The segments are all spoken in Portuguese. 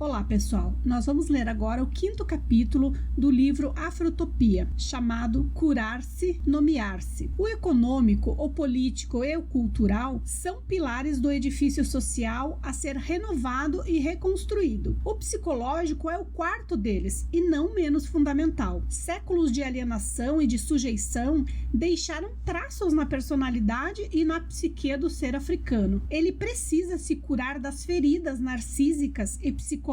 Olá pessoal, nós vamos ler agora o 5º capítulo do livro Afrotopia, chamado Curar-se, Nomear-se. O econômico, o político e o cultural são pilares do edifício social a ser renovado e reconstruído. O psicológico é o quarto deles e não menos fundamental. Séculos de alienação e de sujeição deixaram traços na personalidade e na psique do ser africano. Ele precisa se curar das feridas narcísicas e psicológicas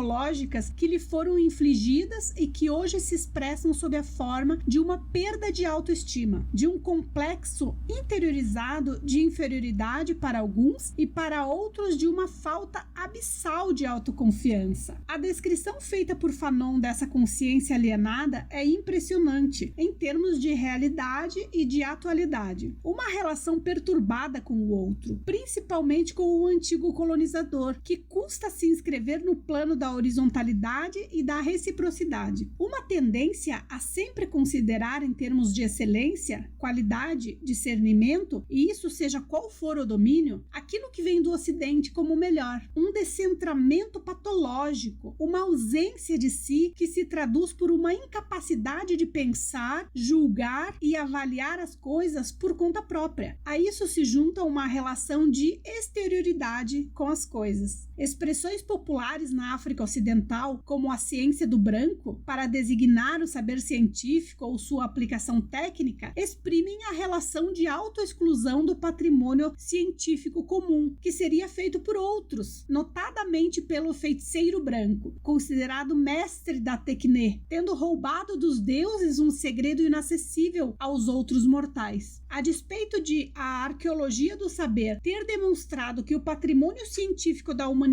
que lhe foram infligidas e que hoje se expressam sob a forma de uma perda de autoestima, de um complexo interiorizado de inferioridade para alguns e para outros de uma falta abissal de autoconfiança. A descrição feita por Fanon dessa consciência alienada é impressionante em termos de realidade e de atualidade. Uma relação perturbada com o outro, principalmente com o antigo colonizador, que custa se inscrever no plano da horizontalidade e da reciprocidade. Uma tendência a sempre considerar em termos de excelência, qualidade, discernimento, e isso seja qual for o domínio, aquilo que vem do Ocidente como melhor. Um descentramento patológico, uma ausência de si que se traduz por uma incapacidade de pensar, julgar e avaliar as coisas por conta própria. A isso se junta uma relação de exterioridade com as coisas. Expressões populares na África Ocidental, como a ciência do branco, para designar o saber científico ou sua aplicação técnica, exprimem a relação de autoexclusão do patrimônio científico comum, que seria feito por outros, notadamente pelo feiticeiro branco, considerado mestre da tecné, tendo roubado dos deuses um segredo inacessível aos outros mortais. A despeito de a arqueologia do saber ter demonstrado que o patrimônio científico da humanidade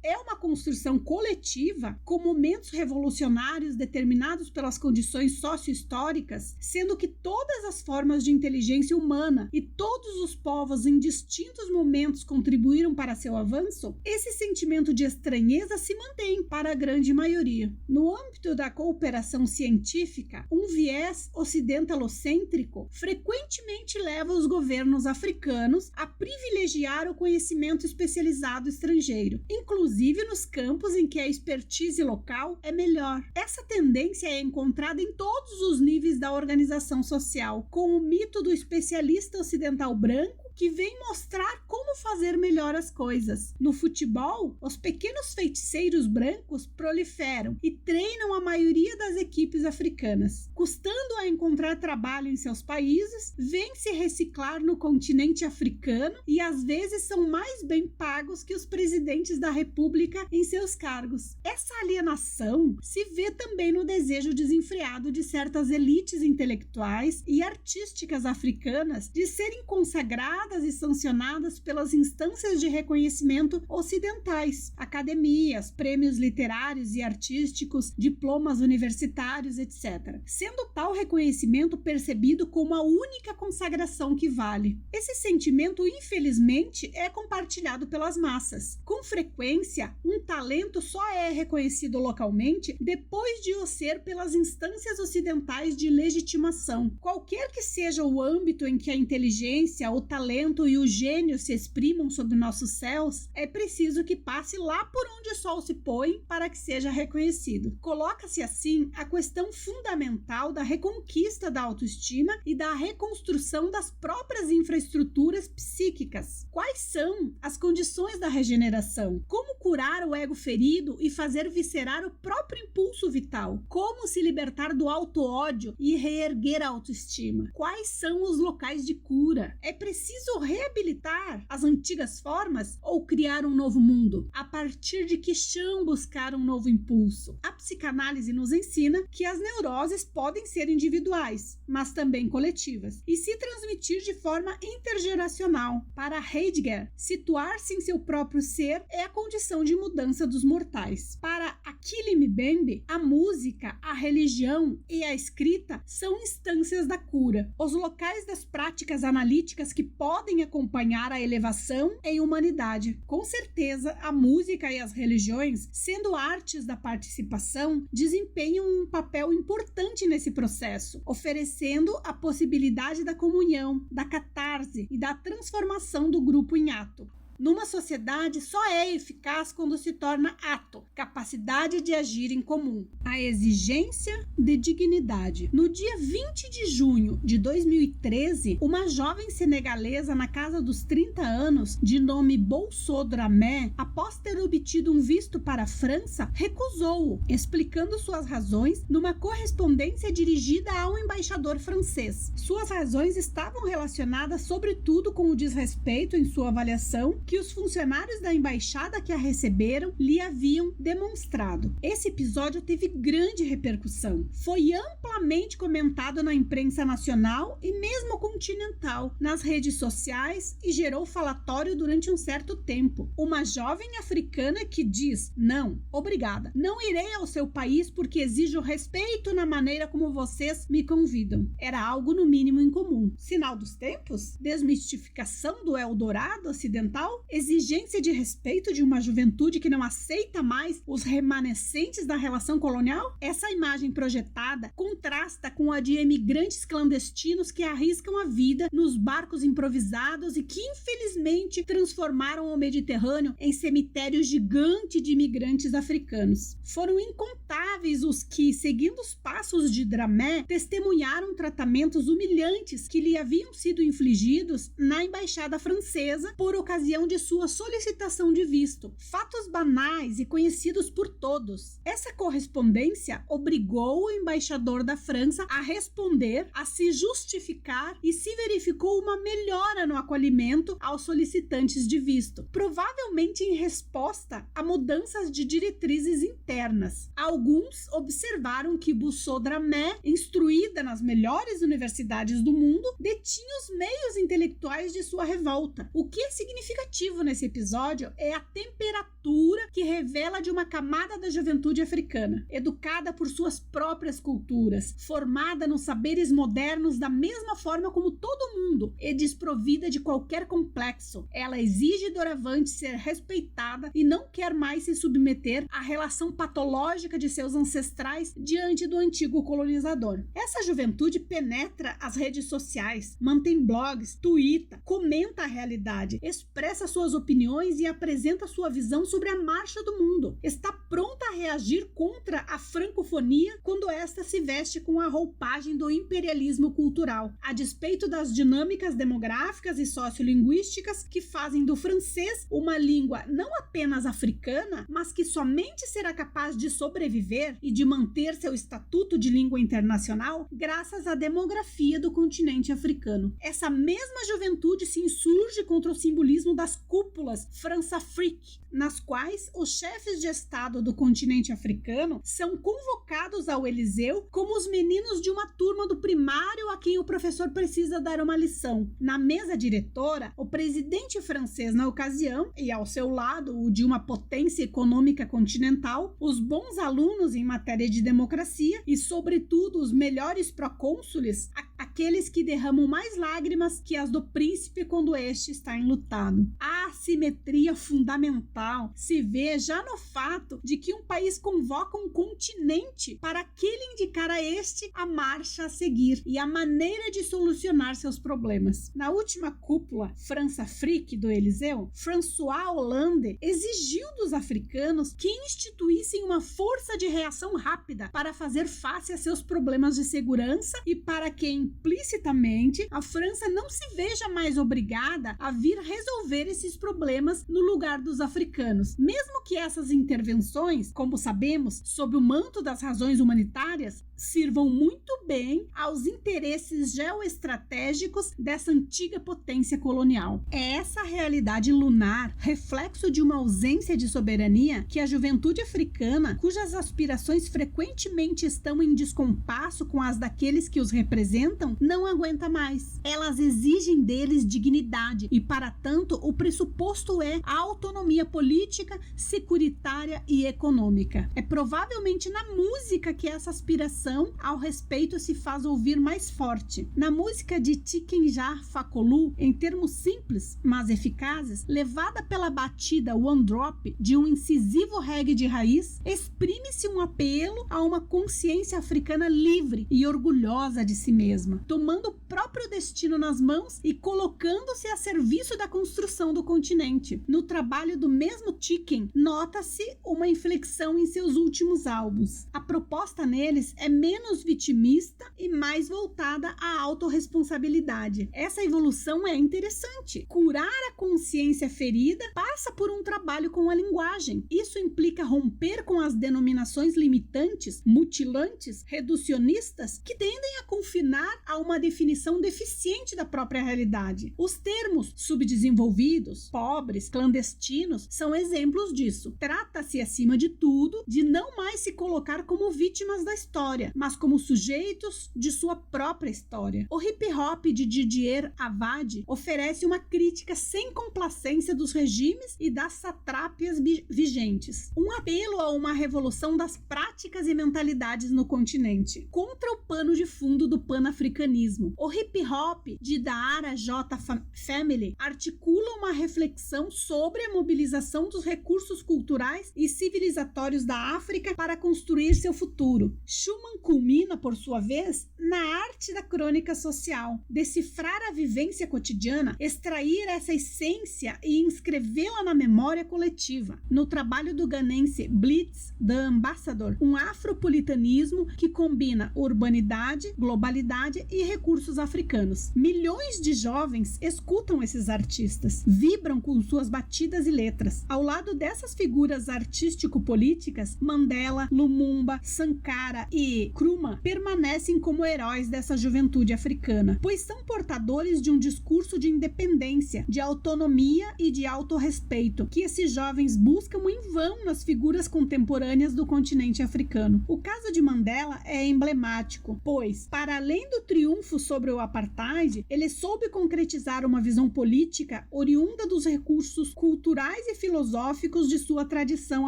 é uma construção coletiva, com momentos revolucionários determinados pelas condições socio-históricas, sendo que todas as formas de inteligência humana e todos os povos em distintos momentos contribuíram para seu avanço, esse sentimento de estranheza se mantém para a grande maioria. No âmbito da cooperação científica, um viés ocidentalocêntrico frequentemente leva os governos africanos a privilegiar o conhecimento especializado estrangeiro, inclusive nos campos em que a expertise local é melhor. Essa tendência é encontrada em todos os níveis da organização social, com o mito do especialista ocidental branco que vem mostrar como fazer melhor as coisas. No futebol, os pequenos feiticeiros brancos proliferam e treinam a maioria das equipes africanas. Custando a encontrar trabalho em seus países, vêm se reciclar no continente africano e às vezes são mais bem pagos que os presidentes da república em seus cargos. Essa alienação se vê também no desejo desenfreado de certas elites intelectuais e artísticas africanas de serem consagradas e sancionadas pelas instâncias de reconhecimento ocidentais, academias, prêmios literários e artísticos, diplomas universitários, etc., sendo tal reconhecimento percebido como a única consagração que vale. Esse sentimento, infelizmente, é compartilhado pelas massas. Com frequência, um talento só é reconhecido localmente depois de o ser pelas instâncias ocidentais de legitimação. Qualquer que seja o âmbito em que a inteligência, o talento e o gênio se exprimam sob nossos céus, é preciso que passe lá por onde o sol se põe para que seja reconhecido. Coloca-se assim a questão fundamental da reconquista da autoestima e da reconstrução das próprias infraestruturas psíquicas. Quais são as condições da regeneração? Como curar o ego ferido e fazer viscerar o próprio impulso vital? Como se libertar do auto-ódio e reerguer a autoestima? Quais são os locais de cura? É preciso reabilitar as antigas formas ou criar um novo mundo? A partir de que chão buscar um novo impulso? A psicanálise nos ensina que as neuroses podem ser individuais, mas também coletivas, e se transmitir de forma intergeracional. Para Heidegger, situar-se em seu próprio ser é a condição de mudança dos mortais. Para Achille Mbembe, a música, a religião e a escrita são instâncias da cura, os locais das práticas analíticas que podem acompanhar a elevação em humanidade. Com certeza, a música e as religiões, sendo artes da participação, desempenham um papel importante nesse processo, oferecendo a possibilidade da comunhão, da catarse e da transformação do grupo em ato. Numa sociedade, só é eficaz quando se torna ato, capacidade de agir em comum. A exigência de dignidade. No dia 20 de junho de 2013, uma jovem senegalesa na casa dos 30 anos, de nome Bousso Dramé, após ter obtido um visto para a França, recusou-o, explicando suas razões numa correspondência dirigida ao embaixador francês. Suas razões estavam relacionadas sobretudo com o desrespeito em sua avaliação que os funcionários da embaixada que a receberam lhe haviam demonstrado. Esse episódio teve grande repercussão. Foi amplamente comentado na imprensa nacional e mesmo continental, nas redes sociais, e gerou falatório durante um certo tempo. Uma jovem africana que diz: não, obrigada, não irei ao seu país porque exijo respeito na maneira como vocês me convidam. Era algo no mínimo incomum. Sinal dos tempos? Desmistificação do Eldorado ocidental? Exigência de respeito de uma juventude que não aceita mais os remanescentes da relação colonial? Essa imagem projetada contrasta com a de imigrantes clandestinos que arriscam a vida nos barcos improvisados e que infelizmente transformaram o Mediterrâneo em cemitério gigante de imigrantes africanos. Foram incontáveis os que, seguindo os passos de Dramé, testemunharam tratamentos humilhantes que lhe haviam sido infligidos na embaixada francesa por ocasião de sua solicitação de visto. Fatos banais e conhecidos por todos. Essa correspondência obrigou o embaixador da França a responder, a se justificar, e se verificou uma melhora no acolhimento aos solicitantes de visto, provavelmente em resposta a mudanças de diretrizes internas. Alguns observaram que Bousso Dramé, instruída nas melhores universidades do mundo, detinha os meios intelectuais de sua revolta. O que é significativo nesse episódio é a temperatura que revela de uma camada da juventude africana, educada por suas próprias culturas, formada nos saberes modernos da mesma forma como todo mundo e desprovida de qualquer complexo. Ela exige doravante ser respeitada e não quer mais se submeter à relação patológica de seus ancestrais diante do antigo colonizador. Essa juventude penetra as redes sociais, mantém blogs, tuita, comenta a realidade, expressa suas opiniões e apresenta sua visão sobre a marcha do mundo. Está pronta a reagir contra a francofonia quando esta se veste com a roupagem do imperialismo cultural, a despeito das dinâmicas demográficas e sociolinguísticas que fazem do francês uma língua não apenas africana, mas que somente será capaz de sobreviver e de manter seu estatuto de língua internacional graças à demografia do continente africano. Essa mesma juventude se insurge contra o simbolismo das cúpulas France-Afrique, nas quais os chefes de Estado do continente africano são convocados ao Eliseu como os meninos de uma turma do primário a quem o professor precisa dar uma lição. Na mesa diretora, o presidente francês na ocasião, e ao seu lado o de uma potência econômica continental, os bons alunos em matéria de democracia e, sobretudo, os melhores procônsules, aqueles que derramam mais lágrimas que as do príncipe quando este está enlutado. A assimetria fundamental se vê já no fato de que um país convoca um continente para que ele indicar a este a marcha a seguir e a maneira de solucionar seus problemas. Na última cúpula France-Afrique do Eliseu, François Hollande exigiu dos africanos que instituíssem uma força de reação rápida para fazer face a seus problemas de segurança e para que, implicitamente, a França não se veja mais obrigada a vir resolver esses problemas no lugar dos africanos. Mesmo que essas intervenções, como sabemos, sob o manto das razões humanitárias, sirvam muito bem aos interesses geoestratégicos dessa antiga potência colonial. É essa realidade lunar, reflexo de uma ausência de soberania, que a juventude africana, cujas aspirações frequentemente estão em descompasso com as daqueles que os representam, não aguenta mais. Elas exigem deles dignidade e, para tanto, o pressuposto é a autonomia política, securitária e econômica. É provavelmente na música que essa aspiração atenção ao respeito se faz ouvir mais forte. Na música de Tikenja Fakoly, em termos simples, mas eficazes, levada pela batida One Drop de um incisivo reggae de raiz, exprime-se um apelo a uma consciência africana livre e orgulhosa de si mesma, tomando o próprio destino nas mãos e colocando-se a serviço da construção do continente. No trabalho do mesmo Tiken, nota-se uma inflexão em seus últimos álbuns. A proposta neles é menos vitimista e mais voltada à autorresponsabilidade. Essa evolução é interessante. Curar a consciência ferida passa por um trabalho com a linguagem. Isso implica romper com as denominações limitantes, mutilantes, reducionistas, que tendem a confinar a uma definição deficiente da própria realidade. Os termos subdesenvolvidos, pobres, clandestinos são exemplos disso. Trata-se, acima de tudo, de não mais se colocar como vítimas da história, mas como sujeitos de sua própria história. O hip-hop de Didier Avadi oferece uma crítica sem complacência dos regimes e das satrápias vigentes. Um apelo a uma revolução das práticas e mentalidades no continente, contra o pano de fundo do panafricanismo. O hip-hop de Daara J. Family articula uma reflexão sobre a mobilização dos recursos culturais e civilizatórios da África para construir seu futuro. Schumann culmina, por sua vez, na arte da crônica social, decifrar a vivência cotidiana, extrair essa essência e inscrevê-la na memória coletiva. No trabalho do ganense Blitz the Ambassador, um afropolitanismo que combina urbanidade, globalidade e recursos africanos. Milhões de jovens escutam esses artistas, vibram com suas batidas e letras. Ao lado dessas figuras artístico-políticas, Mandela, Lumumba, Sankara e Nkrumah permanecem como heróis dessa juventude africana, pois são portadores de um discurso de independência, de autonomia e de autorrespeito, que esses jovens buscam em vão nas figuras contemporâneas do continente africano. O caso de Mandela é emblemático, pois, para além do triunfo sobre o apartheid, ele soube concretizar uma visão política oriunda dos recursos culturais e filosóficos de sua tradição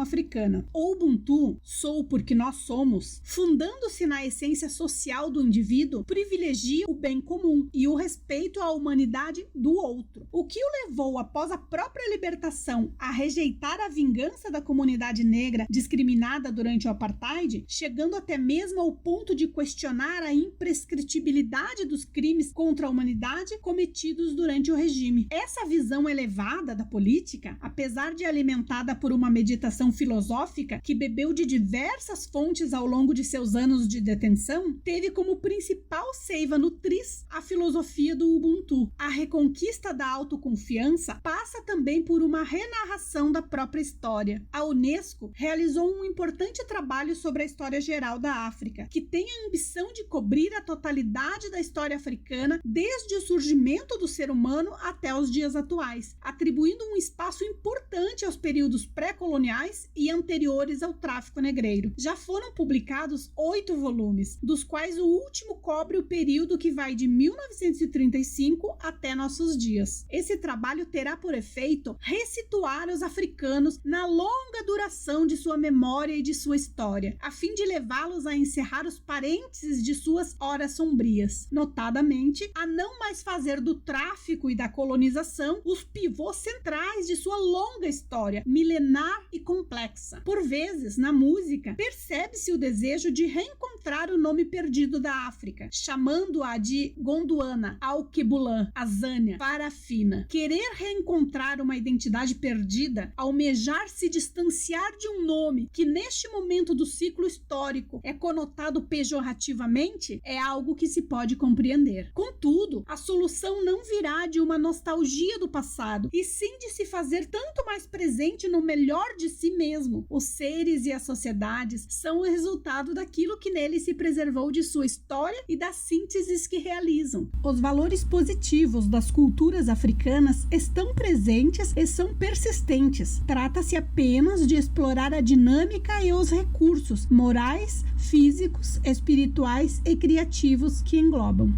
africana. O Ubuntu, sou porque nós somos, fundando-se na essência social do indivíduo, privilegia o bem comum e o respeito à humanidade do outro. O que o levou, após a própria libertação, a rejeitar a vingança da comunidade negra discriminada durante o apartheid, chegando até mesmo ao ponto de questionar a imprescritibilidade dos crimes contra a humanidade cometidos durante o regime. Essa visão elevada da política, apesar de alimentada por uma meditação filosófica que bebeu de diversas fontes ao longo de seus anos de detenção, teve como principal seiva nutriz a filosofia do Ubuntu. A reconquista da autoconfiança passa também por uma renarração da própria história. A Unesco realizou um importante trabalho sobre a história geral da África, que tem a ambição de cobrir a totalidade da história africana desde o surgimento do ser humano até os dias atuais, atribuindo um espaço importante aos períodos pré-coloniais e anteriores ao tráfico negreiro. Já foram publicados 8 volumes, dos quais o último cobre o período que vai de 1935 até nossos dias. Esse trabalho terá por efeito ressituar os africanos na longa duração de sua memória e de sua história, a fim de levá-los a encerrar os parênteses de suas horas sombrias, notadamente a não mais fazer do tráfico e da colonização os pivôs centrais de sua longa história, milenar e complexa. Por vezes, na música, percebe-se o desejo de reencontrar o nome perdido da África, chamando-a de Gondwana, Alkebulan, Azania, Farafina. Querer reencontrar uma identidade perdida, almejar se distanciar de um nome que neste momento do ciclo histórico é conotado pejorativamente, é algo que se pode compreender. Contudo, a solução não virá de uma nostalgia do passado, e sim de se fazer tanto mais presente no melhor de si mesmo. Os seres e as sociedades são o resultado daquilo que nele se preservou de sua história e das sínteses que realizam. Os valores positivos das culturas africanas estão presentes e são persistentes. Trata-se apenas de explorar a dinâmica e os recursos morais, físicos, espirituais e criativos que englobam.